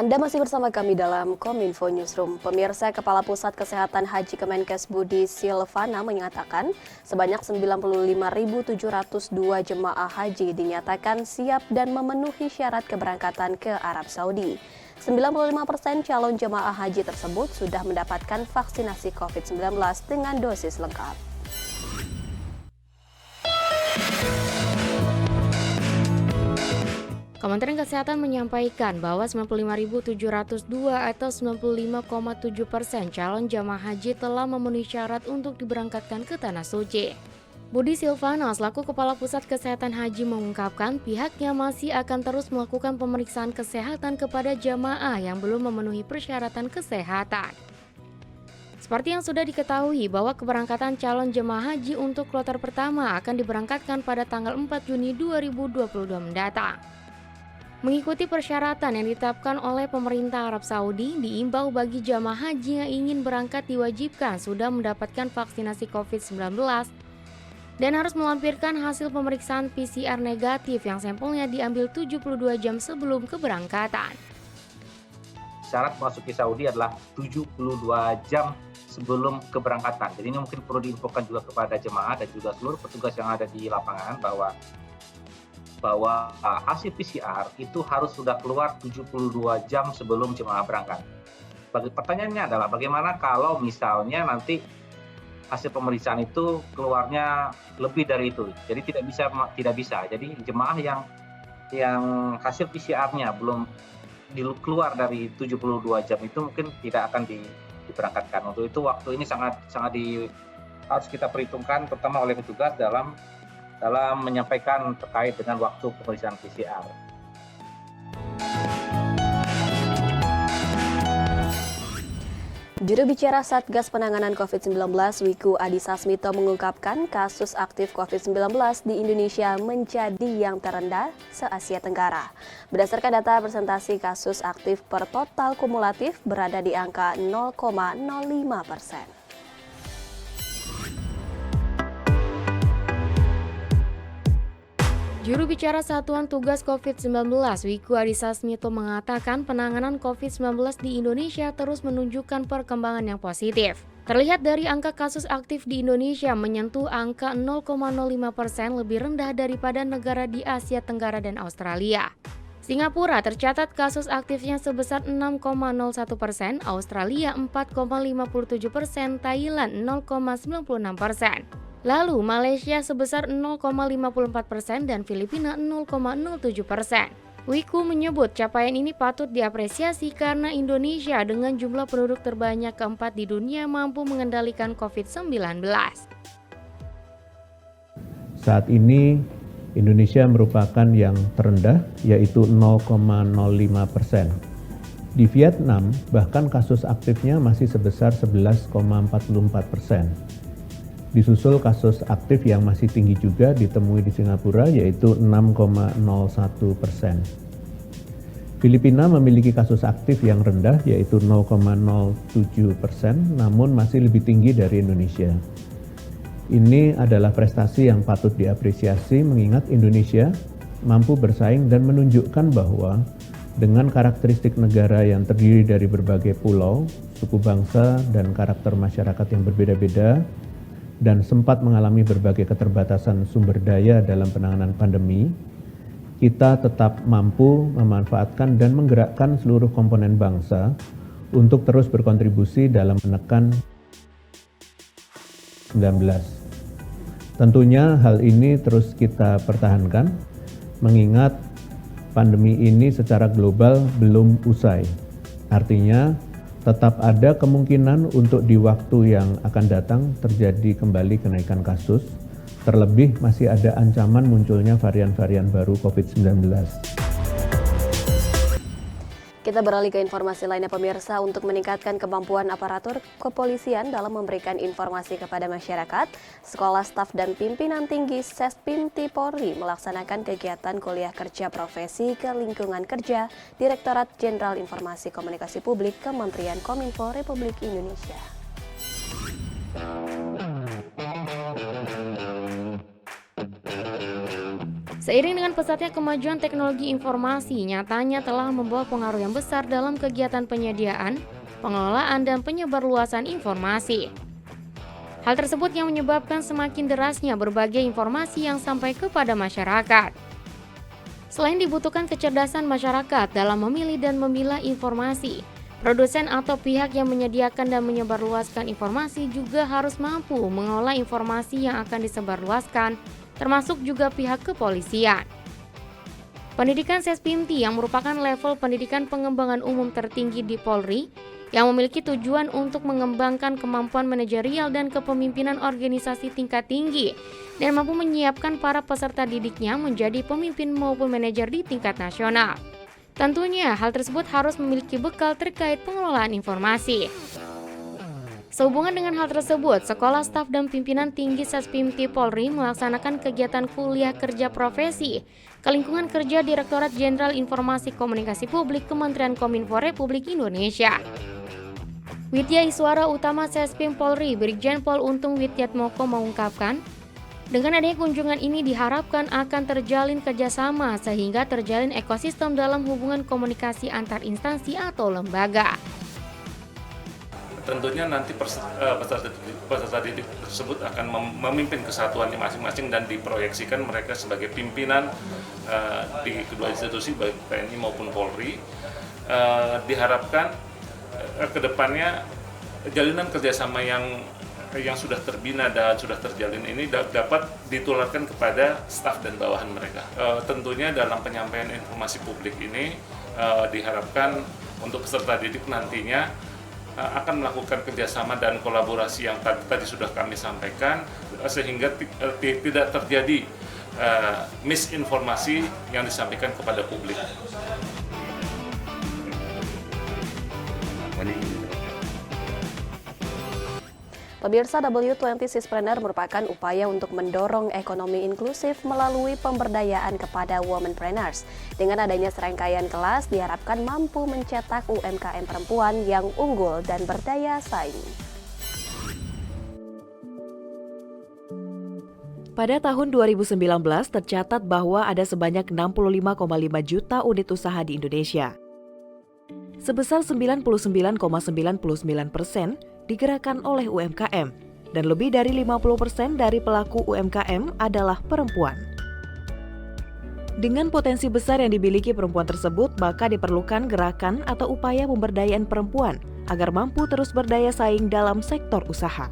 Anda masih bersama kami dalam Kominfo Newsroom. Pemirsa, Kepala Pusat Kesehatan Haji Kemenkes Budi Silvana menyatakan sebanyak 95.702 jemaah haji dinyatakan siap dan memenuhi syarat keberangkatan ke Arab Saudi. 95% calon jemaah haji tersebut sudah mendapatkan vaksinasi COVID-19 dengan dosis lengkap. Kementerian Kesehatan menyampaikan bahwa 95.702 atau 95,7% calon jamaah haji telah memenuhi syarat untuk diberangkatkan ke Tanah Suci. Budi Silvana selaku Kepala Pusat Kesehatan Haji mengungkapkan pihaknya masih akan terus melakukan pemeriksaan kesehatan kepada jamaah yang belum memenuhi persyaratan kesehatan. Seperti yang sudah diketahui bahwa keberangkatan calon jemaah haji untuk kloter pertama akan diberangkatkan pada tanggal 4 Juni 2022 mendatang. Mengikuti persyaratan yang ditetapkan oleh pemerintah Arab Saudi, diimbau bagi jamaah haji yang ingin berangkat diwajibkan sudah mendapatkan vaksinasi COVID-19 dan harus melampirkan hasil pemeriksaan PCR negatif yang sampelnya diambil 72 jam sebelum keberangkatan. Syarat memasuki Saudi adalah 72 jam sebelum keberangkatan. Jadi ini mungkin perlu diinfokan juga kepada jemaah dan juga seluruh petugas yang ada di lapangan bahwa hasil PCR itu harus sudah keluar 72 jam sebelum jemaah berangkat. Pertanyaannya adalah bagaimana kalau misalnya nanti hasil pemeriksaan itu keluarnya lebih dari itu. Jadi tidak bisa. Jadi jemaah yang hasil PCR-nya belum keluar dari 72 jam itu mungkin tidak akan diberangkatkan. Untuk itu waktu ini sangat harus kita perhitungkan terutama oleh petugas dalam menyampaikan terkait dengan waktu pemeriksaan PCR. Juru bicara Satgas Penanganan COVID-19 Wiku Adhisa Smito mengungkapkan kasus aktif COVID-19 di Indonesia menjadi yang terendah se-Asia Tenggara. Berdasarkan data presentasi kasus aktif per total kumulatif berada di angka 0,05%. Juru bicara Satuan Tugas COVID-19 Wiku Adhisa Smito mengatakan penanganan COVID-19 di Indonesia terus menunjukkan perkembangan yang positif. Terlihat dari angka kasus aktif di Indonesia menyentuh angka 0,05% lebih rendah daripada negara di Asia Tenggara dan Australia. Singapura tercatat kasus aktifnya sebesar 6,01%, Australia 4,57%, Thailand 0,96%. Lalu Malaysia sebesar 0,54% dan Filipina 0,07%. Wiku menyebut capaian ini patut diapresiasi karena Indonesia dengan jumlah penduduk terbanyak keempat di dunia mampu mengendalikan COVID-19. Saat ini Indonesia merupakan yang terendah yaitu 0,05%. Di Vietnam bahkan kasus aktifnya masih sebesar 11,44%. Disusul kasus aktif yang masih tinggi juga ditemui di Singapura yaitu 6,01%. Filipina memiliki kasus aktif yang rendah yaitu 0,07% namun masih lebih tinggi dari Indonesia. Ini adalah prestasi yang patut diapresiasi mengingat Indonesia mampu bersaing dan menunjukkan bahwa dengan karakteristik negara yang terdiri dari berbagai pulau, suku bangsa, dan karakter masyarakat yang berbeda-beda, dan sempat mengalami berbagai keterbatasan sumber daya dalam penanganan pandemi, kita tetap mampu memanfaatkan dan menggerakkan seluruh komponen bangsa untuk terus berkontribusi dalam menekan COVID-19. Tentunya hal ini terus kita pertahankan, mengingat pandemi ini secara global belum usai. Artinya, tetap ada kemungkinan untuk di waktu yang akan datang terjadi kembali kenaikan kasus, terlebih masih ada ancaman munculnya varian-varian baru COVID-19. Kita beralih ke informasi lainnya pemirsa. Untuk meningkatkan kemampuan aparatur kepolisian dalam memberikan informasi kepada masyarakat, sekolah staf dan pimpinan tinggi Sespimti Polri melaksanakan kegiatan kuliah kerja profesi ke lingkungan kerja Direktorat Jenderal Informasi Komunikasi Publik Kementerian Kominfo Republik Indonesia. Seiring dengan pesatnya kemajuan teknologi informasi, nyatanya telah membawa pengaruh yang besar dalam kegiatan penyediaan, pengelolaan, dan penyebarluasan informasi. Hal tersebut yang menyebabkan semakin derasnya berbagai informasi yang sampai kepada masyarakat. Selain dibutuhkan kecerdasan masyarakat dalam memilih dan memilah informasi, produsen atau pihak yang menyediakan dan menyebarluaskan informasi juga harus mampu mengolah informasi yang akan disebarluaskan, termasuk juga pihak kepolisian. Pendidikan Sespimti yang merupakan level pendidikan pengembangan umum tertinggi di Polri yang memiliki tujuan untuk mengembangkan kemampuan manajerial dan kepemimpinan organisasi tingkat tinggi dan mampu menyiapkan para peserta didiknya menjadi pemimpin maupun manajer di tingkat nasional. Tentunya hal tersebut harus memiliki bekal terkait pengelolaan informasi. Sehubungan dengan hal tersebut, Sekolah Staf dan Pimpinan Tinggi Sespimti Polri melaksanakan kegiatan kuliah kerja profesi ke lingkungan kerja Direktorat Jenderal Informasi Komunikasi Publik Kementerian Kominfo Republik Indonesia. Widya Iswara Utama Sespim Polri, Brigjen Pol Untung Widyatmoko mengungkapkan, dengan adanya kunjungan ini diharapkan akan terjalin kerjasama sehingga terjalin ekosistem dalam hubungan komunikasi antar instansi atau lembaga. Tentunya nanti peserta didik tersebut akan memimpin kesatuannya masing-masing dan diproyeksikan mereka sebagai pimpinan di kedua institusi baik TNI maupun Polri. Diharapkan kedepannya jalinan kerjasama yang sudah terbina dan sudah terjalin ini dapat ditularkan kepada staf dan bawahan mereka. Tentunya dalam penyampaian informasi publik ini diharapkan untuk peserta didik nantinya akan melakukan kerjasama dan kolaborasi yang tadi sudah kami sampaikan sehingga tidak terjadi misinformasi yang disampaikan kepada publik. Pemirsa, W20 Sispreneur merupakan upaya untuk mendorong ekonomi inklusif melalui pemberdayaan kepada womanpreneurs. Dengan adanya serangkaian kelas, diharapkan mampu mencetak UMKM perempuan yang unggul dan berdaya saing. Pada tahun 2019 tercatat bahwa ada sebanyak 65,5 juta unit usaha di Indonesia. Sebesar 99,99% digerakkan oleh UMKM dan lebih dari 50% dari pelaku UMKM adalah perempuan. Dengan potensi besar yang dimiliki perempuan tersebut, maka diperlukan gerakan atau upaya pemberdayaan perempuan agar mampu terus berdaya saing dalam sektor usaha.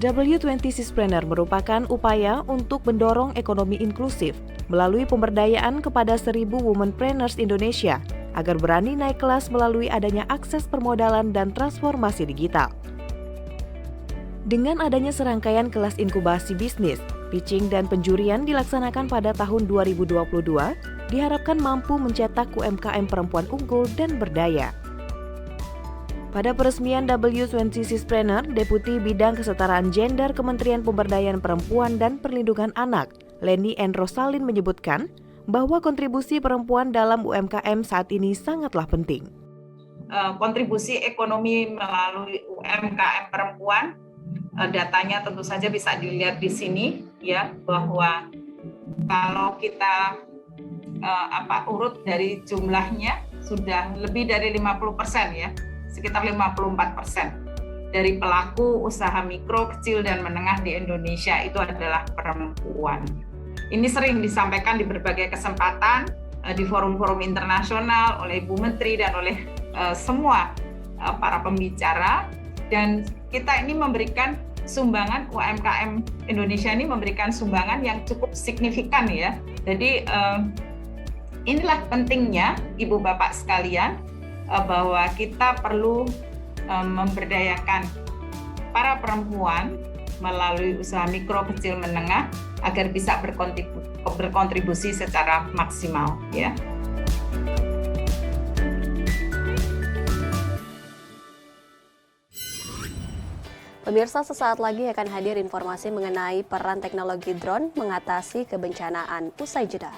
W20 Sispreneur merupakan upaya untuk mendorong ekonomi inklusif melalui pemberdayaan kepada 1.000 womanpreneurs Indonesia agar berani naik kelas melalui adanya akses permodalan dan transformasi digital. Dengan adanya serangkaian kelas inkubasi bisnis, pitching dan penjurian dilaksanakan pada tahun 2022, diharapkan mampu mencetak UMKM perempuan unggul dan berdaya. Pada peresmian W20 Sispreneur, Deputi Bidang Kesetaraan Gender Kementerian Pemberdayaan Perempuan dan Perlindungan Anak, Leni N. Rosalin menyebutkan bahwa kontribusi perempuan dalam UMKM saat ini sangatlah penting. Kontribusi ekonomi melalui UMKM perempuan, datanya tentu saja bisa dilihat di sini, ya, bahwa kalau kita urut dari jumlahnya sudah lebih dari 50%, ya, sekitar 54% dari pelaku usaha mikro, kecil, dan menengah di Indonesia itu adalah perempuan. Ini sering disampaikan di berbagai kesempatan, di forum-forum internasional oleh Ibu Menteri dan oleh semua para pembicara. Dan kita ini memberikan sumbangan, UMKM Indonesia ini memberikan sumbangan yang cukup signifikan, ya. Jadi inilah pentingnya Ibu Bapak sekalian, bahwa kita perlu memberdayakan para perempuan melalui usaha mikro, kecil, menengah agar bisa berkontribusi secara maksimal, ya. Pemirsa, sesaat lagi akan hadir informasi mengenai peran teknologi drone mengatasi kebencanaan. Usai jeda.